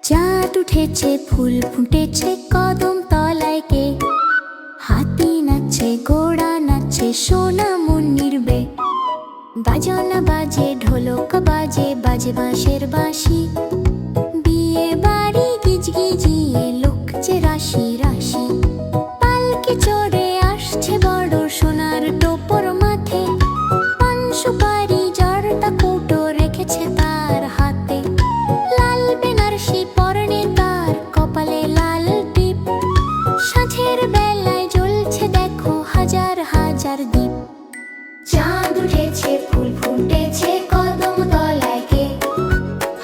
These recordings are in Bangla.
চাঁদ উঠেছে, ফুল ফুটেছে, কদম তলায় কে? হাতি নাচছে, ঘোড়া নাচছে, সোনা মন নির্বে। বাজনা বাজে, ঢোলক বাজে, বাজে বাঁশের বাঁশি। বিয়ে বাড়ি গিজগিজিয়ে লোকছে রাশি রাশি। পালকি চড়ে আসছে বড় সোনার টোপর মাথে। পান সুপারি জর্দা কৌটো রেখেছে তার হাতে। লাল বেনারসি পরনে তার, কপালে লাল টিপ। সাঁঝের বেলায় জ্বলছে দেখো হাজার হাজার দ্বীপ। চাঁদ উঠেছে, ফুল ফুটেছে, কদম তলায় কে?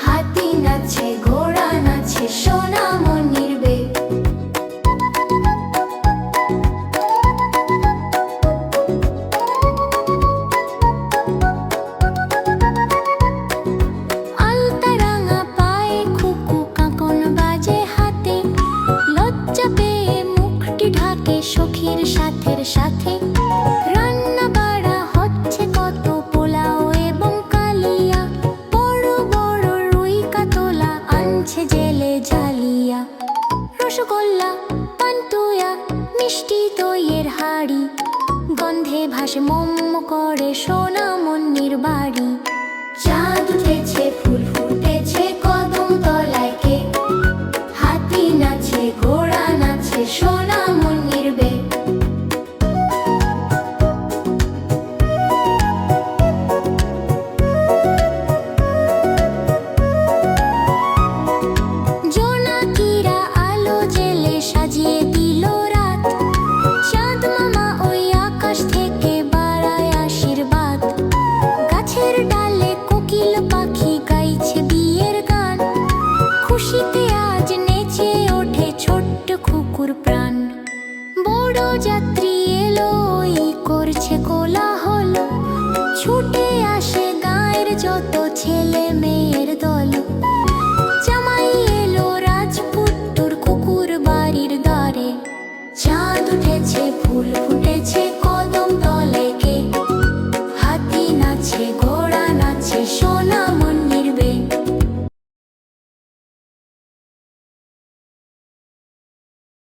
হাতি নাচছে, ঘোড়া নাচছে, সোনা মন নির্বে। আলতা রাঙা পায়ে খুকু কাঁকন বাজে হাতে। লজ্জা পেয়ে মুখটি ঢাকে সখীর সাথের সাথে। রান্না বাড়া হচ্ছে কত, পোলাও এবং কালিয়া। বড় বড় রুই কাতলা আনছে জেলে জ্বালিয়া। রসগোল্লা, পান্তুয়া, মিষ্টি দইয়ের হাড়ি। গন্ধে ভাসে মোমো করে সোনা মন্দির বাড়ি। চাঁদ উঠেছে, ফুল ফুটেছে, কদম তলায় কে? হাতি নাচে, ঘোড়া নাচে, সোনা মন নির্বে। জোনাকিরা আলো জেলে সাজিয়ে দিল রাত। চাঁদ মামা ওই আকাশ থেকে বাড়ায় আশীর্বাদ। গাছের ডালে কোকিল পাখি গাইছে বিয়ের গান। খুশিতে আজ নেচে ওঠে ছোট্ট খুকুর প্রাণ। বড় যাত্রী এলো, ওই করছে কোলাহল। ছুটে আসে গাঁয়ের যত ছেলে মেয়ের দল। জামাই এলো রাজপুত্তর কুকুর বাড়ির দ্বারে। চাঁদ উঠেছে, ফুল ফুটেছে,